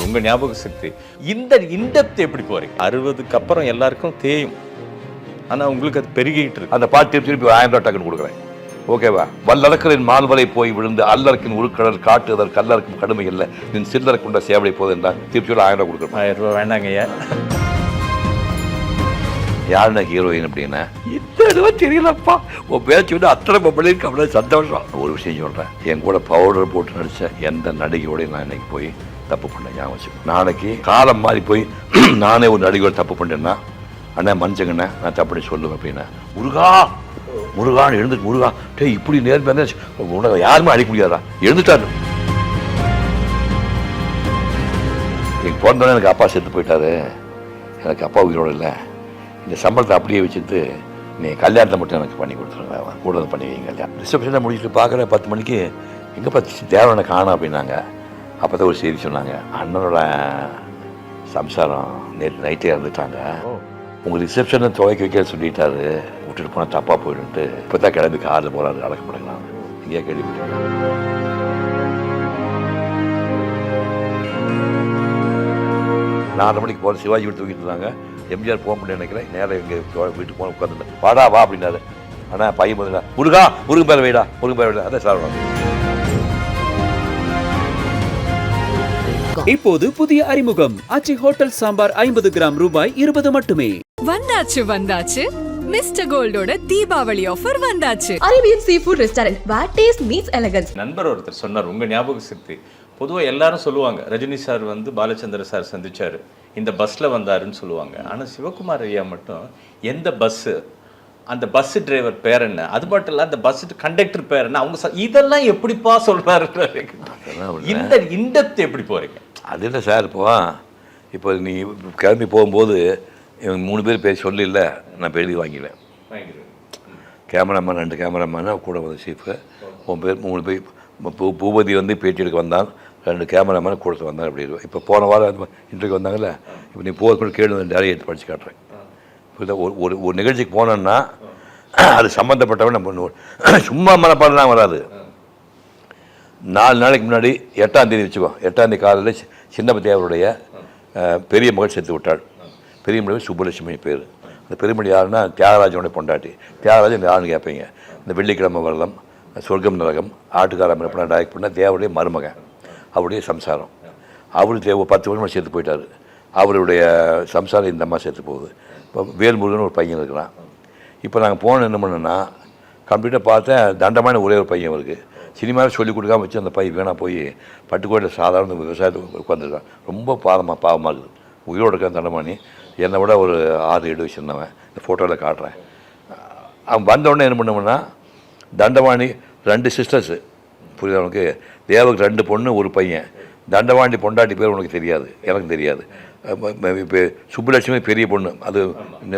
உங்க ஞாபக சக்தி இந்த இன்டெப்த் எப்படி போறீங்க? 60க்கு அப்புறம் எல்லாருக்கும் தேயும், ஆனா உங்களுக்கு அது பெருகிட்டு இருக்கு. அந்த பாட்டு திருப்பி 1000 ரூபா டக்குன்னு கொடுக்குறேன். ஓகேவா? வல்லறக்கரின் மால்வரை போய் விழுந்து அல்லறக்கின் உருக்கடல் காட்டுதல் கல்லறக்கும் கடுமை இல்லை நின் சில்லறை கொண்ட சேவலை போது என்றால் திருப்பி 1000 ரூபா கொடுக்குறேன். 1000 ரூபா வேண்டாங்க ஐயா. யாருன்னா ஹீரோயின் அப்படின்னா இந்த தெரியலப்பா உன் பேச்சு வந்து அத்தனை பொம்பளைக்கு அவ்வளோ சந்தோஷம். ஒரு விஷயம் சொல்கிறேன், என் கூட பவுடர் போட்டு நடித்த எந்த நடிகையோடையும் நான் இன்னைக்கு போய் தப்பு பண்ணேன். ஞாபகம் நாளைக்கு காலம் மாறி போய் நானே ஒரு நடிகையோட தப்பு பண்ணேன்னா அண்ணா மனுஷங்கண்ணே நான் தப்புன்னு சொல்லுவேன் அப்படின்னா முருகா முருகான்னு எழுந்துட்டு முருகா டே இப்படி நேர்மையாக உனக்கு யாருமே அடிக்க முடியாதா எழுந்துட்டாரு. எனக்கு பிறந்தோடனே எனக்கு அப்பா செத்து போயிட்டாரு, எனக்கு அப்பா உயிரோடு இல்லை, இந்த சம்பளத்தை அப்படியே வச்சுட்டு நீ கல்யாணத்தை மட்டும் எனக்கு பண்ணி கொடுத்துருங்க, கூட வந்து பண்ணி வைங்க கல்யாணம். ரிசப்ஷனை முடிச்சுட்டு பார்க்குற 10 மணிக்கு எங்கே பார்த்து தேவனை காணோம் அப்படின்னாங்க. அப்போ தான் ஒரு செய்தி சொன்னாங்க, அண்ணனோட சம்சாரம் நேற்று நைட்டே இறந்துட்டாங்க, உங்கள் ரிசப்ஷனை துவைக்க வைக்க சொல்லிட்டாரு, விட்டுட்டு போனால் தப்பாக போயிடுன்ட்டு இப்போ தான் கிளம்பி காரில் போகிறாரு அடக்கப்படுங்களாம். இங்கேயே கேள்விப்பட்டேன். நாலு மணிக்கு போகிற சிவாஜி வீட்டு தூக்கிட்டு இருந்தாங்க. எம்ஜிஆர் போக முடியும் நினைக்கிறேன். நேரம் எங்கள் வீட்டுக்கு போன உட்காந்துட்டேன். வாடா வா அப்படின்னாரு. ஆனால் பையன் முதல்ல முருகா முருகன் பேர் வைடா முருகன் பேர் வைடா. அதான் சார். இப்போது புதிய அறிமுகம் ஆச்சி ஹோட்டல் சாம்பார் 50 கிராம் ரூபாய் 20 மட்டுமே. வந்தாச்சு மிஸ்டர் கோல்டோட தீபாவளி ஆஃபர் வந்தாச்சு. அரேபியன் சீ ஃபுட் ரெஸ்டாரண்ட் வேர் டேஸ்ட் மீட்ஸ் எலகன்ஸ். நண்பர் ஒருத்தர் சொன்னார், உங்க ஞாபக சக்தி பொதுவாக எல்லாரும் சொல்லுவாங்க ரஜினி சார் வந்து பாலச்சந்திர சார் சந்திச்சாரு, இந்த பஸ்ல வந்தாருன்னு சொல்லுவாங்க. ஆனால் சிவகுமார் ஐயா மட்டும் எந்த பஸ்ஸு, அந்த பஸ் டிரைவர் பேர் என்ன, அது மட்டும் இல்லை அந்த பஸ் கண்டக்டர் பேர் என்ன, அவங்க இதெல்லாம் எப்படிப்பா சொல்றாரு. இந்த இன்டெப்த் எப்படி போறீங்க? அது இல்லை சார். இப்போ நீ கிளம்பி போகும்போது இவங்க 3 பேர் பேர் சொல்லி இல்லை, நான் எழுதி வாங்கிடுவேன். கேமராமேன் 2 கேமராமேன் கூட வந்து சீஃபு, 3 பேர் பூபதி வந்து பேட்டி எடுக்க வந்தான், 2 கேமராமேன் கூட வந்தார் அப்படி. இப்போ போன வாரம் இன்றைக்கு வந்தாங்கல்ல, இப்போ நீ போக கூட கேள்வி நிறைய எடுத்து படித்து காட்டுறேன். இப்போ ஒரு நிகழ்ச்சிக்கு போனோன்னா அது சம்மந்தப்பட்டவன் நம்ம சும்மா மனப்பாடலாம் வராது. 4 நாளைக்கு முன்னாடி 8ஆம் தேதி வச்சுக்கோ, 8ஆம் தேதி காலையில் சின்னப்ப தேவருடைய பெரிய மகள் செத்து விட்டாள். பெரிய மகள் சுப்புலட்சுமி பேர். அந்த பெருமொழி யாருன்னா தியாகராஜனுடைய பொண்டாட்டி. தியாகராஜன் யாருன்னு கேட்பீங்க, இந்த வெள்ளிக்கிழமை வரலம், சொர்க்கம் நரகம், ஆட்டுக்கார மிரப்பனா டைரக்ட் பண்ண தேவருடைய மருமகன், அவருடைய சம்சாரம். அவரு 10 வருஷம் சேர்த்து போயிட்டார். அவருடைய சம்சாரம் இந்த அம்மா சேர்த்து போகுது. இப்போ வேல்முருகன் ஒரு பையன் இருக்கிறான். இப்போ நாங்கள் போன என்ன பண்ணோன்னா கம்ப்ளீட்டாக பார்த்தேன், தண்டமான ஒரே ஒரு பையன் இருக்குது. சினிமாவில் சொல்லிக் கொடுக்காம வச்சு அந்த பையன் வீணாக போய் பட்டுக்கோட்டையில் சாதாரண விவசாயத்துக்கு உட்காந்துருக்கான். ரொம்ப பாவமாக இருக்குது. உயிரோடு இருக்க தண்டமானி என்னை விட ஒரு 6-7 வச்சுருந்தவன். இந்த ஃபோட்டோவில் காட்டுறேன். அவன் வந்தவுடனே என்ன பண்ணுவோன்னா, தண்டவாணி 2 சிஸ்டர்ஸு, புரியுது அவனுக்கு, தேவக்கு 2 பொண்ணு 1 பையன். தண்டவாண்டி பொண்டாட்டி பேர் உனக்கு தெரியாது, எனக்கு தெரியாது. இப்போ சுப்புலட்சுமி பெரிய பொண்ணு, அது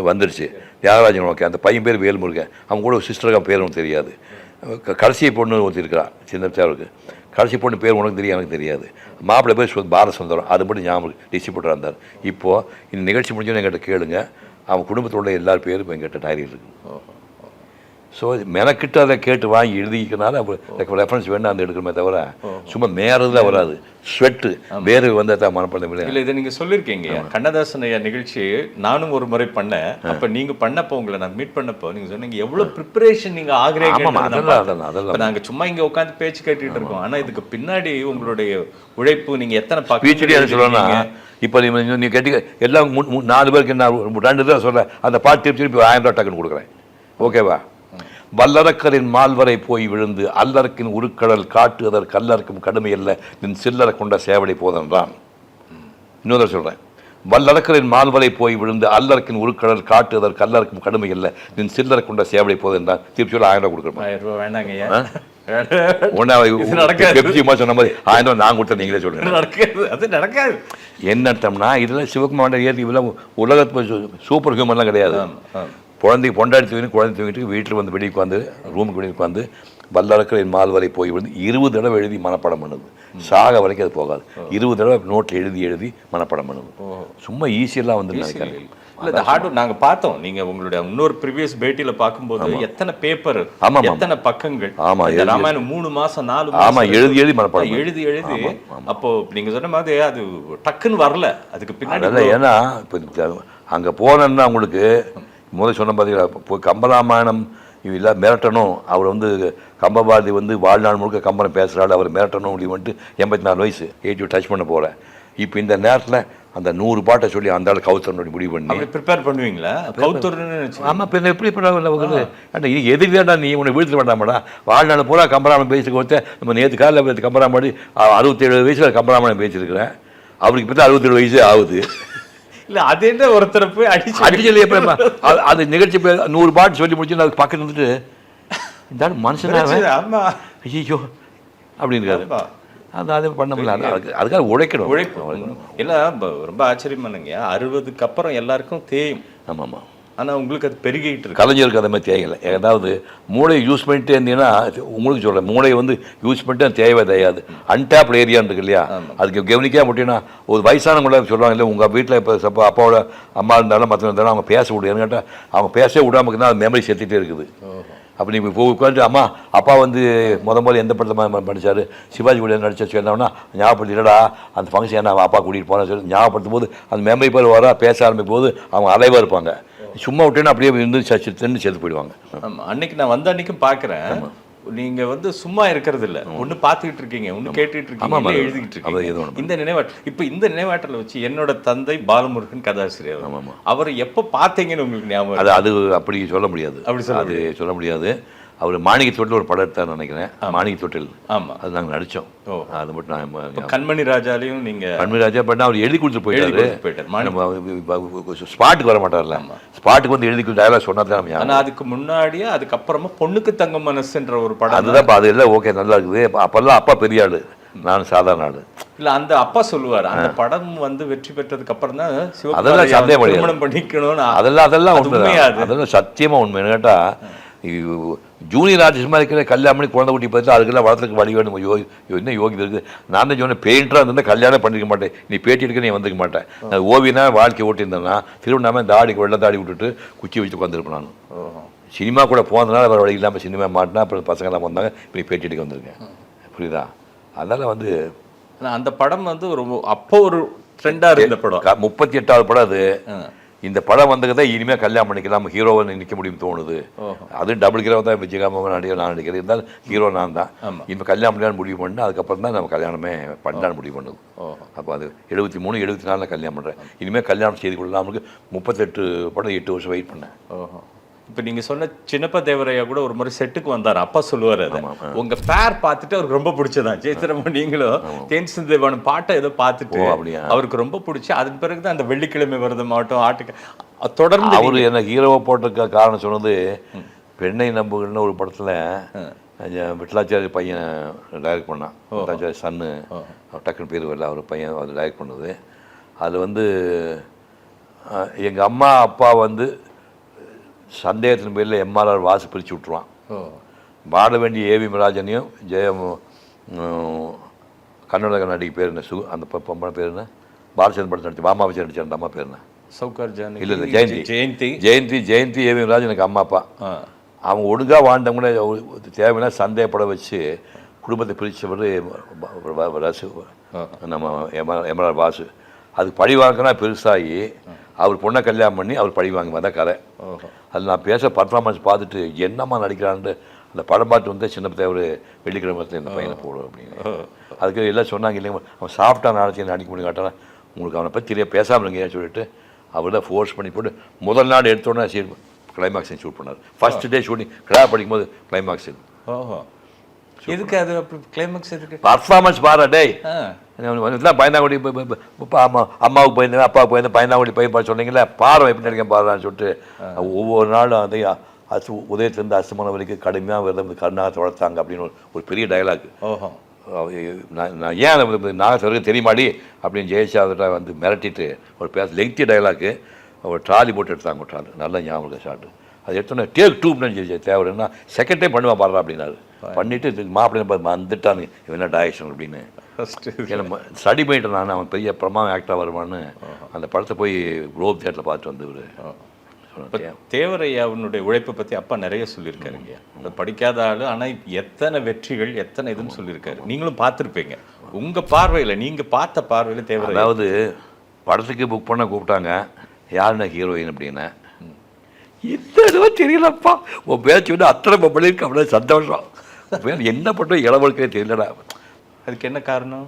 வந்துடுச்சு. தியாகராஜன் ஓகே, அந்த பையன் பேர் வேல்முருகன், அவங்க கூட ஒரு சிஸ்டருக்கு பேர் உனக்கு தெரியாது. கடைசி பொண்ணு ஒருத்தர் இருக்கிறான் சின்ன தேவருக்கு, கடைசி பொண்ணு பேர் உனக்கு தெரியும், எனக்கு தெரியாது. மாப்பிள்ளை பேர் பாலசுந்தரம், அது மட்டும் ஞாபகம் டிஸ்ட்ரிபியூட்டராக இருந்தார். இப்போது இந்த நிகழ்ச்சி முடிஞ்சோன்னு எங்கிட்ட கேளுங்க, அவன் குடும்பத்தோட எல்லார் பேரும் இப்போ எங்கிட்ட டைரியில் இருக்குது. ஸோ மெனக்கிட்ட அதை கேட்டு வாங்கி எழுதிக்கிறனால ரெஃபரன்ஸ் வேணும் அந்த எடுக்கிறமே தவிர சும்மா மேறதுதான் வராது. ஸ்வெட்டு வேறு வந்தால் தான் மனப்படம் இல்லை. இதை நீங்கள் சொல்லியிருக்கீங்க கண்ணதாசன் ஐயா நிகழ்ச்சி நானும் ஒரு முறை பண்ணேன். அப்போ நீங்கள் பண்ணப்போ உங்களை நான் மீட் பண்ணப்போ நீங்கள் சொன்னீங்க எவ்வளோ ப்ரிப்பரேஷன் நீங்கள் ஆகிறீங்க. அதெல்லாம் நாங்கள் சும்மா இங்கே உட்காந்து பேச்சு கேட்டுக்கிட்டு இருக்கோம், ஆனால் இதுக்கு பின்னாடி உங்களுடைய உழைப்பு நீங்கள் எத்தனை பீச்சடியாக சொல்லணும்னா, இப்போ நீ கேட்டு எல்லாம் 4 பேருக்கு நான் 2 தான் சொல்கிறேன். அந்த பாட்டு திருப்பி 1000 ரூபா டக்குன்னு கொடுக்குறேன். ஓகேவா? வல்லறக்கரின் மால்வரை போய் விழுந்து அல்லறக்கின் உருக்கடல் காட்டுதல் கல்லறக்கும் கடுமை அல்ல நின் சில்லறை கொண்ட சேவலை போதென்றான். இன்னொரு சொல்கிறேன், வல்லறக்கரின் மால்வரை போய் விழுந்து அல்லறக்கின் உருக்கடல் காட்டுதல் கல்லறக்கும் கடுமை அல்ல நின் சில்லறை கொண்ட சேவலை போதென்றான். திருப்பி 1000 ரூபா கொடுக்குறேன். 1000 ரூபா வேண்டாங்க ஐயா. சொன்ன மாதிரி 1000 ரூபா நான் கொடுத்தேன், நீங்களே சொல்லுங்க. அது நடக்காது. என்ன அர்த்தம்னா, இதெல்லாம் சிவகுமார் ஏற்றி இதெல்லாம் உலகத்து சூப்பர் ஹியூமன்லாம் கிடையாது. குழந்தைக்கு பொண்டாடி தூங்கிட்டு வீட்டில் வந்து வெளியே உட்காந்து ரூமுக்கு வெளியே உட்காந்து வல்லறக்கரின் மால்வரை போய் விழுந்து 20 தடவை எழுதி மனப்படம் பண்ணுது. சாக வரைக்கும் அது போகாது. 20 தடவை நோட்டில் எழுதி மனப்படம் பண்ணுது. சும்மா ஈஸியெல்லாம் வந்து நினைக்கிறேன். இல்ல இந்த ஹார்ட் ஒர்க் நாங்க பார்த்தோம். நீங்க உங்களுடைய இன்னொரு ப்ரீவியஸ் பேட்டியில பார்க்கும்போது எத்தனை பேப்பர், எத்தனை பக்கங்கள், இந்த ராமாயணம் 3 மாசம் 4 மாசம் எழுதி மனப்பாடம் எழுதி அப்போ நீங்க சொன்ன மாதிரி அது டக்குன்னு வரல. அதுக்கு பின்னாடி ஏன்னா இப்போ அங்கே போனேன்னா உங்களுக்கு முதல் சொன்ன பார்த்தீங்களா, இப்போ கம்பராமாயணம் இல்லை மிரட்டணும், அவர் வந்து கம்பபாரதி வந்து வாழ்நாள் முழுக்க கம்பனை பேசுகிறாள், அவர் மிரட்டணும் அப்படின்னு 84 வயசு 80 டச் பண்ண போகிறேன். இப்போ இந்த நேரத்தில் அந்த 100 பாட்டை சொல்லி அந்த ஆள் கவுத்தரனுடைய முடிவு பண்ணி ப்ரிப்பேர் பண்ணுவீங்களா? கவுத்தர்னு ஆமாம், இப்போ எப்படி பண்ண எதிர்வேண்டா, நீ உன்னை வீழ்த்து வேண்டாமாடா, வாழ்நாள் பூரா கம்பராமாயணம் பேசிட்டு கொடுத்த நம்ம நேற்று காலையில் கம்பராமாயணம் 67 வயசில் கம்பராமாயணம் பேசியிருக்கிறேன், அவருக்கு இப்போ தான் 67 வயசே ஆகுது. இல்ல அது என்ன ஒருத்தரை போய் அடிச்சல் அது நிகழ்ச்சி 100 பாட்டு சொல்லி முடிச்சு அது பக்கத்துல இருந்துட்டு இந்த மனுஷனாவே ஐயோ அப்படின்னு அது பண்ண முடியல. அதுக்காக உழைக்கணும். எல்லாம் ரொம்ப ஆச்சரியம் பண்ணுங்க. 60க்கு அப்புறம் எல்லாருக்கும் தேயும். ஆமாம் ஆமாம். ஆனால் உங்களுக்கு அது பெருகிட்டு இருக்கு. கலைஞருக்கு அதை மாதிரி தேவையில்லை. ஏதாவது மூளை யூஸ் பண்ணிட்டே இருந்தீங்கன்னா உங்களுக்கு சொல்கிறேன், மூளையை வந்து யூஸ் பண்ணிட்டு தேவை தெரியாது. அன்டாப்டு ஏரியான்னு இருக்கு இல்லையா, அதுக்கு கவனிக்காம முடியும்னா ஒரு வயசானவங்கள சொல்லுவாங்க இல்லை, உங்கள் வீட்டில் இப்போ அப்பாவோட அம்மா இருந்தாலும் மற்ற இருந்தாலும் அவங்க பேச விடுன்னு கேட்டால் அவங்க பேசவே விடாமல் இருக்குன்னா அது மெமரி சேர்த்துட்டே இருக்குது. அப்படி இப்போ உட்காந்து அம்மா அப்பா வந்து முதல்ல எந்த படத்தில் படித்தார், சிவாஜி கூட நடிச்சா சொன்னோம்னா ஞாபகப்படுத்தி இல்லடா அந்த ஃபங்க்ஷன் என்ன அப்பா கூட்டிகிட்டு போனால் சொல்லி ஞாபகப்படுத்தும் போது அந்த மெமரி பேர் வர பேச ஆரம்பிக்கும் போது அவங்க அலைவாக இருப்பாங்க. சும்மா விட்டேன்னா அப்படியே இருந்து சேர்த்து போயிடுவாங்க. ஆமாம், அன்னைக்கு நான் வந்த அன்னைக்கும் பார்க்குறேன், நீங்க வந்து சும்மா இருக்கிறது இல்ல, ஒண்ணு பாத்துக்கிட்டு இருக்கீங்க, ஒண்ணு கேட்டுட்டு இருக்கீங்க, எழுதிக்கிட்டு இருக்கீங்க. இந்த நினைவாற்றல், இப்ப இந்த நினைவாற்றலை வச்சு என்னோட தந்தை பாலமுருகன் கதாசிரியர், அவர் எப்ப பாத்தீங்கன்னு உங்களுக்கு ஞாபகம்? அது அப்படி சொல்ல முடியாது, அது சொல்ல முடியாது. அவர் மாணிக்க தொட்டில் ஒரு படம் எடுத்தார் நினைக்கிறேன், மாணிக்க தொட்டில். ஆமாம், அது நாங்கள் நடித்தோம். அது மட்டும் நான் கண்மணி ராஜாலையும் நீங்கள் கண்மணி ராஜா பண்ணால் அவர் எழுதி கொடுத்துட்டு போயிட்டாரு. ஸ்பாட்டுக்கு வர மாட்டார்ல, ஸ்பாட்டுக்கு வந்து எழுதி கொடுத்து டயலாக் சொன்னா தான். ஆனால் அதுக்கு முன்னாடியே அதுக்கப்புறமா பொண்ணுக்கு தங்க மனசுன்ற ஒரு படம், அதுதான் அது எல்லாம் ஓகே நல்லா இருக்குது. அப்பெல்லாம் அப்பா பெரிய ஆளு, நான் சாதாரண ஆளு. இல்ல அந்த அப்பா சொல்லுவார், அந்த படம் வந்து வெற்றி பெற்றதுக்கு அப்புறம் தான் அதெல்லாம் சந்தேகம் திருமணம் பண்ணிக்கணும்னு. அதெல்லாம் உண்மை, அதெல்லாம் சத்தியமா உண்மை. கேட்டா ஜூனியர் ஆர்டிஸ்ட் மாதிரி இருக்கிற கல்யாணம் பண்ணி குழந்தை குட்டி பார்த்து அதுக்கெல்லாம் வளர்த்துக்கு வழி வேணும். என்ன யோகி இருக்குது? நான் தான் சொன்னேன், பெயிண்டராக இருந்தால் கல்யாணம் பண்ணிக்க மாட்டேன், நீ பேட்டி எடுக்க நீ வந்துக்க மாட்டேன். நான் ஓவியனா வாழ்க்கை ஓட்டியிருந்தேன்னா திருவண்ணாமல் இந்த ஆடிக்கு வெள்ளை தாடி விட்டுட்டு குச்சி வச்சுட்டு உட்காந்துருப்பேன். நான் சினிமா கூட போனதுனால வேறு வழி இல்லாமல் சினிமா மாட்டினா அப்புறம் பசங்கள்லாம் வந்தாங்க, இப்போ நீ பேட்டி எடுக்க வந்திருக்கேன். புரியுதா? அதனால் வந்து அந்த படம் வந்து ஒரு அப்போ ஒரு ட்ரெண்டாக இருந்த படம், 38வது படம் அது. இந்த படம் வந்ததுதான் இனிமேல் கல்யாணம் பண்ணிக்கலாம், ஹீரோவை நிற்க முடியும் தோணுது. அது டபுள் ஹீரோ தான், விஜயகாம நடிகர் நான் நடிக்கிறேன், இருந்தாலும் ஹீரோ நான் தான். இப்போ கல்யாணம் பண்ணலான்னு முடிவு பண்ணேன், அதுக்கப்புறம் தான் நம்ம கல்யாணமே பண்ணலான்னு முடிவு பண்ணுது. அப்போ அது 73 74 கல்யாணம் பண்ணுறேன். இனிமேல் கல்யாணம் செய்து கொள்ளலாம். 38 படம் 8 வருஷம் வெயிட் பண்ணேன். இப்போ நீங்க சொன்ன சின்னப்ப தேவரையா கூட ஒரு முறை செட்டுக்கு வந்தார். அப்பா சொல்லுவார், அதை உங்க பேர் பார்த்துட்டு அவருக்கு ரொம்ப பிடிச்சதான். ஜெயசிரம நீங்களும் தேன் சிந்தேவான பாட்டை ஏதோ பார்த்துட்டு அவருக்கு ரொம்ப பிடிச்சி, அதன் பிறகுதான் அந்த வெள்ளிக்கிழமை விரதம் ஆகட்டும் ஆட்டுக்கு தொடர்ந்து அவரு என்ன ஹீரோவை போட்டிருக்க காரணம் சொன்னது, பெண்ணை நம்புகள்னு ஒரு படத்துல விட்டலாச்சாரி பையன் டைரக்ட் பண்ணான், விட்டலாச்சாரி சன்னு, டக்குன்னு பேர் வரல, அவர் பையன் அது டைரக்ட் பண்ணது. அது வந்து எங்க அம்மா அப்பா வந்து சந்தேகத்தின் பேரில் எம்ஆர்ஆர் வாசு பிரித்து விட்டுருவான். பாட வேண்டிய ஏவி ராஜனையும் ஜெயம் கர்நாடக நடிகை பேர் என்ன, அந்த பொம்பளை பேர் என்ன, பாலச்சந்திரன் படத்தை நடிச்சு மாமா வச்சு நடிச்ச அந்த அம்மா பேர் என்ன, இல்லை இல்லை ஜெயந்தி ஏவி ராஜ் எனக்கு அம்மா அப்பா. அவங்க ஒழுங்காக வாழ்ந்தவங்களே தேவையான சந்தேகப்பட வச்சு குடும்பத்தை பிரித்தவர் ரசு, நம்ம எம்ஆர்ஆர் வாசு. அதுக்கு பழி வாங்கினா பெருசாகி அவர் பொண்ணை கல்யாணம் பண்ணி அவர் பழி வாங்க தான் கதை. அது நான் பேச பர்ஃபார்மன்ஸ் பார்த்துட்டு என்னம்மா நடிக்கிறான்ட்டு அந்த படம் பார்த்து வந்து சின்ன தேவர் வெள்ளிக்கிழமத்தில் இந்த பையனை போடும் அப்படின்னு. அதுக்கு எல்லாம் சொன்னாங்க, இல்லைங்க அவன் சாஃப்டாக நாளைக்கு நடிக்க முடியும் காட்டானா உங்களுக்கு அவனை பற்றி தெரியாது பேசாமல் இருங்க சொல்லிட்டு அவர் தான் ஃபோர்ஸ் பண்ணி போட்டு முதல் நாள் எடுத்தோன்னே சரி கிளைமாக்ஸ் ஷூட் பண்ணார். ஃபர்ஸ்ட் டே ஷூட்டிங் கிளா படிக்கும்போது கிளைமாக்ஸ் இது. எதுக்கு அது கிளைமாக்ஸ் எதுக்கு? பர்ஃபார்மன்ஸ் பாரு டே பயந்தாங்குடி அம்மாவுக்கு பயந்து அப்பாவுக்கு பயந்து பயந்தாங்குடி பையன் சொன்னீங்களே பாரு எப்படி நடிக்க பாருன்னு சொல்லிட்டு ஒவ்வொரு நாளும் அதை உதயத்திலேருந்து அஸ்தமனம் வரைக்கும் கடுமையாக விரதம் கருணாக வளர்த்தாங்க அப்படின்னு ஒரு பெரிய டைலாக். நான் ஏன் நாகசவருக்கு தெரியுமாடி அப்படின்னு ஜெயசாதா வந்து மிரட்டிட்டு ஒரு லெங்க்தி டைலாக்கு ஒரு ட்ராலி போட்டு எடுத்தாங்க. ஒரு ட்ராலி நல்ல ஞாபகம் ஷாட்டு. அது எடுத்தோன்னே டேக் 2 தேவைன்னா செகண்ட் டைம் பண்ணுவா பாடுறா அப்படின்னாரு. பண்ணிட்டு மாப்பிள்ளை வந்துட்டானுங்க இவன் என்ன டைரக்ஷன் அப்படின்னு ஸ்டடி பண்ணிட்டு நான் அவன் பெரிய பிரமாவ ஆக்டராக வருவான்னு அந்த படத்தை போய் குளோப் தியேட்டரில் பார்த்துட்டு வந்து ஒரு இப்போ தேவரையாவுடைய உழைப்பை பற்றி அப்பா நிறைய சொல்லியிருக்காருங்க. அதை படிக்காத ஆள், ஆனால் எத்தனை வெற்றிகள் எத்தனை இதுன்னு சொல்லியிருக்காரு. நீங்களும் பார்த்துருப்பீங்க. உங்கள் பார்வையில், நீங்கள் பார்த்த பார்வையில் தேவரையா, அதாவது படத்துக்கு புக் பண்ண கூப்பிட்டாங்க, யாருன்னா ஹீரோயின் அப்படின்னா, இந்த இதுவா தெரியலப்பா, உன் பேச்சு வந்து அத்தனை பண்ணியிருக்கு, அப்படியே சந்தோஷம். பேர் என்ன பண்ணுறோம் இளவழுக்கே தெரியலடா. அதுக்கு என்ன காரணம்?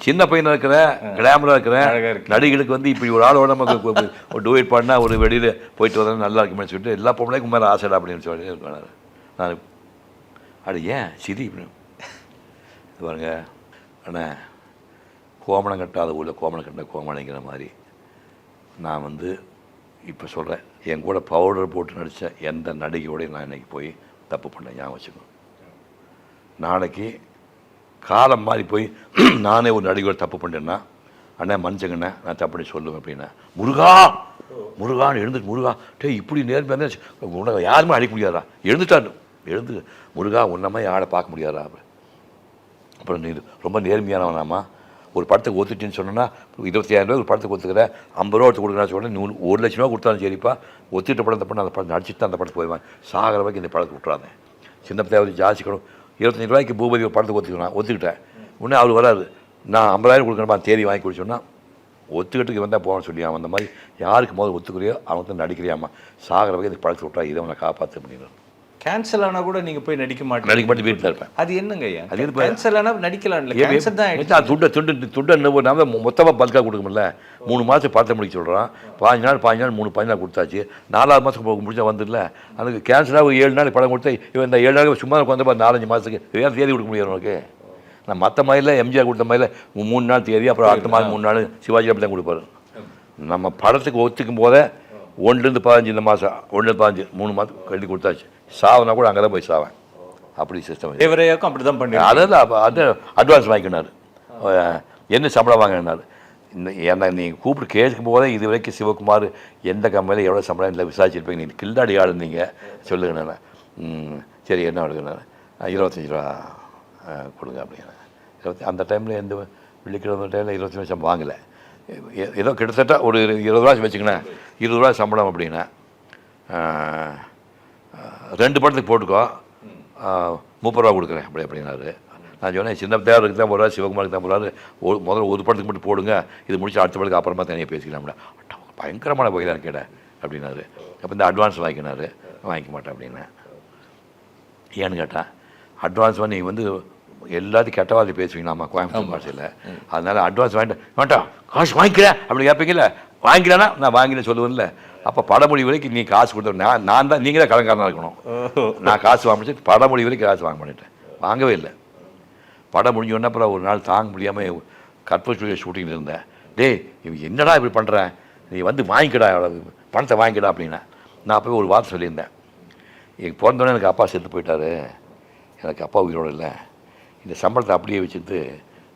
சின்ன பையனாக இருக்கிறேன், கிளாமராக இருக்கிறேன், அழகாக இருக்கு. நடிகளுக்கு வந்து இப்படி ஒரு ஆளோட நமக்கு ஒரு டூயட் பண்ணால் ஒரு வெளியில் போயிட்டு வந்தாலும் நல்லா இருக்குமே சொல்லிட்டு எல்லா பொம்பளைக்கும் மேலே ஆசைடா அப்படின்னு சொல்லி இருக்காரு. நான் அது ஏன் சிரி அப்படின்னு இது பாருங்க, ஆனால் கோமணம் கட்டாத ஊரில் கோமணம் கட்டின கோமணிங்கிற மாதிரி நான் வந்து இப்போ சொல்கிறேன், என் கூட பவுடர் போட்டு நடித்த எந்த நடிகையோடையும் நான் இன்றைக்கி போய் தப்பு பண்ணேன். ஞாபகம் வச்சுக்கணும். நாளைக்கு காலம் மாறி போய் நானே ஒரு நடிகை தப்பு பண்ணிட்டேன்னா, அண்ணா மனுஷங்கண்ணே நான் தப்பு பண்ணி சொல்லுவேன் அப்படின்னா, முருகா முருகான்னு எழுந்துட்டு, முருகா டே இப்படி நேர்மையாக உனக்கு யாருமே அடிக்க முடியாதா, எழுந்துட்டான் எழுந்து முருகா உன்னமா யாரை பார்க்க முடியாதா. அப்புறம் நீ ரொம்ப நேர்மையானவனாமா, ஒரு படத்துக்கு ஒத்துட்டுன்னு சொன்னோன்னா 25,000 ஒரு படத்துக்கு ஒத்துக்கிறேன், 50 ரூபா எடுத்து கொடுக்குறேன்னு சொன்னேன், நீ 1,00,000 ரூபா கொடுத்தாலும் சரிப்பா, ஒத்துட்ட படம் தப்பு அந்த படம் நடிச்சுட்டு தான் அந்த படத்துக்கு போயிடுவேன், சாகிற வரைக்கும் இந்த படத்துக்கு விட்டுறாங்க. சின்ன தேவை ஜாஸ்தி கூட 25 ரூபாய்க்கு பூபதி ஒரு படத்துக்கு ஒத்துக்கிட்டேன். உடனே அவர் வராது, நான் 50,000 கொடுக்கணுமா தேதி வாங்கி கொடுச்சோன்னா ஒத்துக்கிட்டுக்கு வந்தால் போகணும்னு சொல்லி அவன் அந்த மாதிரி யாருக்கு முதல்ல ஒத்துக்கிறியோ அவன் தான் நடிக்கிறியாம்மா, சாகிற வரைக்கும் இந்த படத்தை விட்டா இதை அவனை காப்பாற்ற முடியணும். கேன்சல் ஆனால் கூட நீங்கள் போய் நடிக்க மாட்டேன், நடிக்க மாட்டேன் வீட்டில் இருப்பேன். அது என்னங்க ஐயா? அது கேன்சல் ஆனால் நடிக்கலாம் இல்லை, கேன்சல் தான். துண்டை நம்ம மொத்தமாக பல்காக கொடுக்க முடியல. 3 மாதத்துக்கு படத்தை முடிக்க சொல்கிறான், 15 நாள் 15 நாள் கொடுத்தாச்சு, 4வது மாதத்துக்கு முடிச்சா வந்துடல. அதுக்கு கேன்சலாக ஒரு 7 நாள் படம் கொடுத்து இவன் இந்த 7 நாள் சும்மா வந்து 4-5 மாதத்துக்கு வேறு தேதி கொடுக்க முடியாது உனக்கு. நான் மற்ற மாதிரியில் எம்ஜிஆர் கொடுத்த மாதிரியில் 3 நாள் தேதி, அப்புறம் அடுத்த மாதம் 3 நாள் சிவாஜி அப்படி தான் கொடுப்பாரு. நம்ம படத்துக்கு ஒத்துக்கும் போதே 1லேருந்து 15 இந்த மாதம் 1லேருந்து 15 3 மாதம் கட்டி கொடுத்தாச்சு. சாவனா கூட அங்கே தான் போய் சாவேன், அப்படி சிஸ்டம். தேவரையாக்கும் அப்படி தான் பண்ணி, அதாவது அது அட்வான்ஸ் வாங்கிக்கினார், என்ன சம்பளம் வாங்கினார். என்ன நீங்கள் கூப்பிட்டு கேட்கும் போதே இது வரைக்கும் சிவகுமார் எந்த கம்பெனியில் எவ்வளோ சம்பளம் இல்லை விசாரிச்சிருப்பீங்க, நீங்கள் கில்லாடி ஆளுந்தீங்க சொல்லுங்கண்ணா. சரி என்ன எடுக்கணும், 25 ரூபா கொடுங்க அப்படின்னா. அந்த டைமில் எந்த வெள்ளிக்கிழமை டைமில் 25 லட்சம் வாங்கலை, ஏதோ கிட்டத்தட்ட ஒரு 20 ரூபா வச்சுக்கினேன், 20 ரூபா சம்பளம் அப்படின்னா 2 படத்துக்கு போட்டுக்கோ 30 ரூபா கொடுக்குறேன் அப்படி அப்படின்னாரு. நான் சொன்னேன், சின்ன தேவருக்கு தான் போகிறாரு, சிவகுமாருக்கு தான் போகிறாரு, முதல்ல ஒரு படத்துக்கு மட்டும் போடுங்க, இது முடிச்சு அடுத்த படத்துக்கு அப்புறமா தனியாக பேசிக்கலாம்ல. பயங்கரமான வகையில் கேட அப்படின்னாரு. அப்போ இந்த அட்வான்ஸ் வாங்கிக்கினாரு, வாங்கிக்க மாட்டேன் அப்படின்னேன். ஏன்னு கேட்டால் அட்வான்ஸ் வந்து நீங்கள் வந்து எல்லாத்தையும் கெட்டவாதி பேசுவீங்களாம்மா கோயம்புத்தூர் பாஷையில், அதனால் அட்வான்ஸ் வாங்கிட்டு வேண்டாம் காசு வாங்கிக்கிறேன் அப்படி கேட்பீங்கல்ல, வாங்கிக்கிறேன்னா நான் வாங்கினேன் சொல்லுவேன்ல. அப்போ படமொழி வரைக்கும் நீ காசு கொடுத்த நான் தான், நீங்கள் தான் கடன்காரனாக இருக்கணும். நான் காசு வாங்கிச்சு படமொழி வரைக்கும் காசு வாங்க பண்ணிட்டேன், வாங்கவே இல்லை. படம் முடிஞ்சோடனே அப்புறம் ஒரு நாள் தாங்க முடியாமல் கற்பூர ஷூட்டிங்கில் இருந்தேன். டேய் இவன் என்னடா இப்படி பண்ணுறேன், நீ வந்து வாங்கிக்கடா பணத்தை வாங்கிக்கடா அப்படின்னா. நான் போய் ஒரு வார்த்தை சொல்லியிருந்தேன், எனக்கு பிறந்தோடனே எனக்கு அப்பா செத்து போயிட்டாரு, எனக்கு அப்பா உயிரோடு இல்லை, இந்த சம்பளத்தை அப்படியே வச்சுட்டு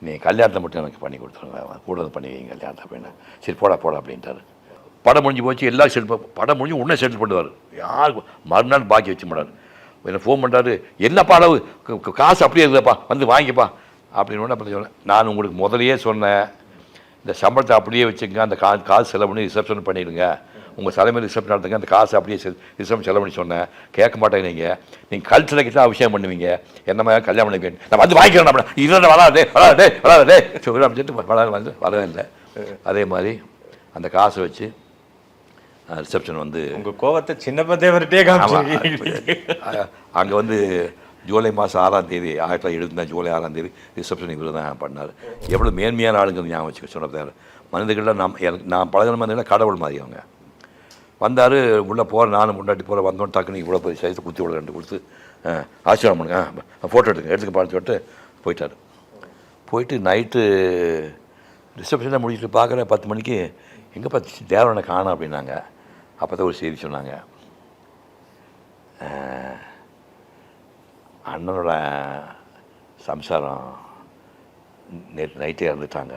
நீ கல்யாணத்தை மட்டும் எனக்கு பண்ணி கொடுத்துருங்க, கூட வந்து பண்ணி வைங்க கல்யாணத்தை அப்படின்னா. சரி போடா அப்படின்ட்டாரு. படம் முடிஞ்சு போச்சு, எல்லாம் செட்டில், படம் முடிஞ்சு உடனே செட்டில் பண்ணுவார், யாருக்கு மறுநாள் பாக்கி வச்சு மாட்டார். என்னை ஃபோன் பண்ணுறாரு, என்னப்பா அளவு காசு அப்படியே இருக்குதுப்பா வந்து வாங்கிப்பா அப்படின்னு. அப்படி சொன்னேன், நான் உங்களுக்கு முதலையே சொன்னேன், இந்த சம்பளத்தை அப்படியே வச்சுங்க, அந்த காசு செலவு பண்ணி ரிசப்ஷன் பண்ணிடுங்க, உங்கள் தலைமையில் ரிசப்ஷன் நடத்துங்க, அந்த காசை அப்படியே ரிசப்ஷன் செலவு பண்ணி சொன்னேன். கேட்க மாட்டேங்க, நீங்கள் கல்ச்சரைக்கு தான் விஷயம் பண்ணுவீங்க, என்னமா கல்யாணம் பண்ணி நான் வந்து வாங்கிக்கிறேன் அப்படின்னா, இல்லை வராதே சொல்லி அப்படின்னு வந்து வரவே இல்லை. அதே மாதிரி அந்த காசை வச்சு ரிசப்ஷன் வந்து உங்கள் கோவத்தை சின்ன தேவர்கிட்டே அங்கே வந்து ஜூலை மாதம் 6ஆம் தேதி 1975 ஜூலை 6ஆம் தேதி ரிசப்ஷன் இவர் தான் பண்ணார். எவ்வளோ மேன்மையான ஆளுங்க ஞாபகம் வச்சுக்க சொன்ன தேவை. மனிதர்கள்லாம் நான் பழகின மாதிரி கடவுள் மாதிரி அவங்க வந்தார். உள்ளே போகிற நானும் முன்னாடி போகிற வந்தோன்னு டக்குன்னு இவ்வளோ போய் சைஸை குத்தி விட 2 கொடுத்து ஆசீர்வாதம் பண்ணுங்க, ஃபோட்டோ எடுத்துக்க பார்த்து சொல்லிட்டு போயிட்டார். போயிட்டு நைட்டு ரிசப்ஷனை முடிச்சுட்டு பார்க்குறேன் 10 மணிக்கு, எங்கே பார்த்து தேவரனை காணோம் அப்படின்னாங்க. அப்போ தான் ஒரு செய்தி சொன்னாங்க, அண்ணனோட சம்சாரம் நேற்று நைட்டே இறந்துட்டாங்க,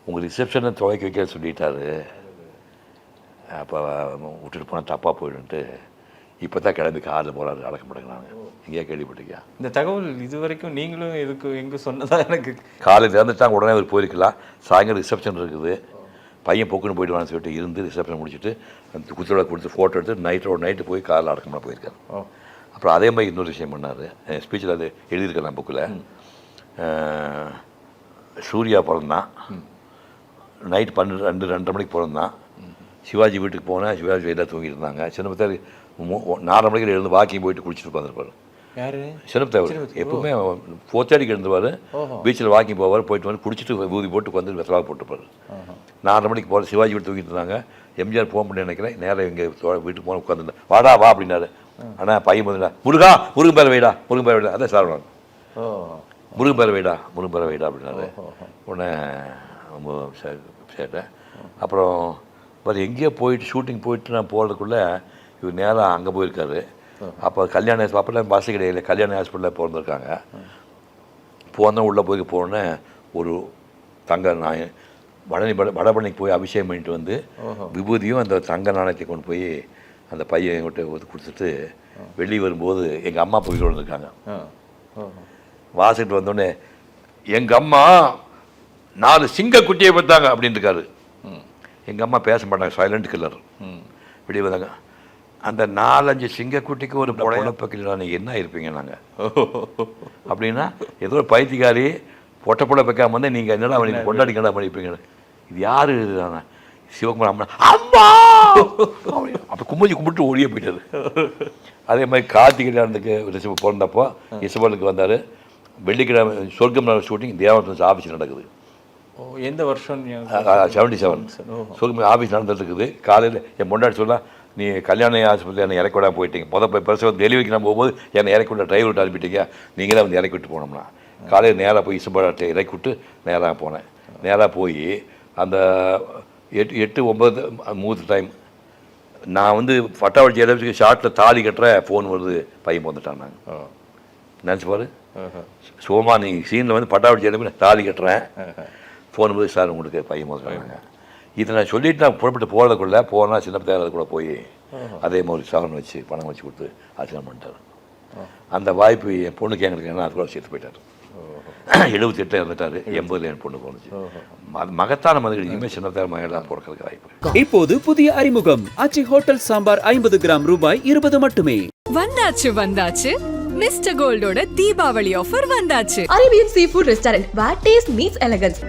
உங்கள் ரிசப்ஷனை துவைக்க வைக்க சொல்லிட்டாரு, அப்போ விட்டுட்டு போனால் தப்பாக போயிடுன்ட்டு இப்போ தான் கிளம்பி காரில் போகிறாரு அடக்கம் பண்ணுறாங்க. எங்கேயா கேள்விப்பட்டிருக்கியா இந்த தகவல்? இது வரைக்கும் நீங்களும் எதுக்கு எங்கே சொன்னதா எனக்கு. காலையில் இறந்துட்டாங்க, உடனே அவர் போயிருக்கலாம், சாயங்காலம் ரிசப்ஷன் இருக்குது, பையன் பொக்குன்னு போயிட்டு சொல்லிட்டு இருந்து ரிசப்ஷன் முடிச்சுட்டு அந்த குத்தோட கொடுத்து ஃபோட்டோ எடுத்து நைட்டு போய் காரில் அடக்கமாக போயிருக்காரு. அப்புறம் அதே மாதிரி இன்னொரு விஷயம் பண்ணார். ஸ்பீச்சில் அது எழுதியிருக்கேன் நான் புக்கில். சூர்யா பிறந்தான், நைட் 2:30 மணிக்கு பிறந்தான். சிவாஜி வீட்டுக்கு போனேன், சிவாஜி எல்லாம் தூங்கிட்டு இருந்தாங்க. சின்னப்பத்தார் 4 மணிக்கு எழுந்து வாக்கிங் போயிட்டு குளிச்சுட்டு உட்காந்துருப்பார். யார்? சின்னப்பத்தார் எப்பவுமே 4:30 எழுந்துவார், பீச்சில் வாக்கிங் போவார், போயிட்டு வந்து குடிச்சிட்டு ஊதி போட்டு உட்காந்து வெத்தலாக போட்டுப்பார். 4 மணிக்கு போகிற சிவாஜி வீட்டு தூங்கிட்டு இருந்தாங்க. எம்ஜிஆர் ஃபோன் பண்ணி நினைக்கிறேன், நேராக எங்கள் வீட்டுக்கு போன உட்காந்துருந்தேன். வாடா வா அப்படின்னாரு. ஆனால் பையன் வந்துடா, முருகன் பேர வைடா அதான் சார் முருகன் பேர வைடா அப்படின்னாரு. உடனே ரொம்ப சேட்டேன். அப்புறம் எங்கேயோ போயிட்டு ஷூட்டிங் போயிட்டு நான் போகிறதுக்குள்ளே இவர் நேராக அங்கே போயிருக்காரு. அப்போ கல்யாண அப்போல்லாம் பஸ்ஸு கிடையாது, கல்யாண ஹாஸ்பிட்டலில் பிறந்திருக்காங்க. போனால் உள்ளே போனோன்னே ஒரு தங்க நாய் வடபழனிக்கு போய் அபிஷேகம் பண்ணிட்டு வந்து விபூதியும் அந்த தங்க நாணயத்தை கொண்டு போய் அந்த பையன் விட்டு கொடுத்துட்டு வெளியே வரும்போது எங்கள் அம்மா போய் வந்திருக்காங்க. வாசிட்டு வந்தோடனே எங்கள் அம்மா 4 சிங்க குட்டியை பார்த்தாங்க அப்படின்னு இருக்காரு. எங்கள் அம்மா பேச மாட்டாங்க, சைலண்ட் கில்லர். வெளியே வந்தாங்க. அந்த 4-5 சிங்கக்குட்டிக்கு ஒரு பொழப்ப கில்லான்னு என்ன இருப்பீங்க நாங்கள் அப்படின்னா, ஏதோ ஒரு பைத்தியக்காரி பொட்டை வைக்காம வந்து நீங்கள் என்னடா பண்ணி கொண்டாடிக்கடா பண்ணிப்பீங்க. இது யார்? சிவகுமார் அம்மா அம்மா அப்போ கும்பிட்டு ஓடியே போயிட்டாரு. அதே மாதிரி கார்த்திகை கல்யாணத்துக்கு பிறந்தப்போ இசபலுக்கு வந்தார். வெள்ளிக்கிழமை சொர்க்கம் ஷூட்டிங் தேவரத்ன ஆஃபீஸ் நடக்குது. எந்த வருஷம்? 77. சொர்க்கம் ஆஃபீஸ் நடந்துட்டு இருக்குது. காலையில் என் பொண்டாட்டி சொல்ல, நீ கல்யாண ஆஸ்பத்திரி என்னை இறக்கி விட போயிட்டீங்க, போய் பிரசவம் டெலிவரிக்கு நான் போகும்போது என்னை இறக்கி விட்ட டிரைவர் விட்டு அனுப்பிட்டீங்க, நீங்கள் தான் வந்து இறக்கி விட்டு போனோம்னா. காலையில் நேராக போய் இசபாட்டை இறக்கி விட்டு நேராக போனேன். நேராக போய் அந்த 8-9 மூத்து டைம் நான் வந்து பட்டாவளி ஜெயலலிதாவுக்கு ஷார்ட்டில் தாலி கட்டுற ஃபோன் வருது, பையன் வந்துட்டான். நாங்கள் நினச்சி பாரு, சோமா நீ சீனில் வந்து பட்டாவளி ஜெயலலிதா தாலி கட்டுறேன், ஃபோன் போது சார் உங்களுக்கு பையன் வந்துட்டாங்க. இதை நான் சொல்லிவிட்டு நான் புறப்பட்டு போகிறதுக்குள்ளே போனால் சின்ன தேர்தல் கூட போய் அதே மாதிரி சாதனம் வச்சு பணம் வச்சு கொடுத்து ஆச்சரியம் பண்ணிட்டார். அந்த வாய்ப்பு என் பொண்ணுக்கு எங்களுக்கு என்ன அது கூட சேர்த்து போயிட்டார். 78 இறந்துட்டார், 80 என் பொண்ணு போனுச்சு. மகத்தான மதுகள் இனிமேல் சின்ன தேர் மகள் தான் பிறக்கிறதுக்கு வாய்ப்பு. இப்போது புதிய அறிமுகம் ஆச்சி ஹோட்டல் சாம்பார் 50 கிராம் ரூபாய் 20 மட்டுமே. வந்தாச்சு மிஸ்டர் கோல்டோட தீபாவளி ஆஃபர் வந்தாச்சு. Arabian Seafood Restaurant, where taste meets elegance.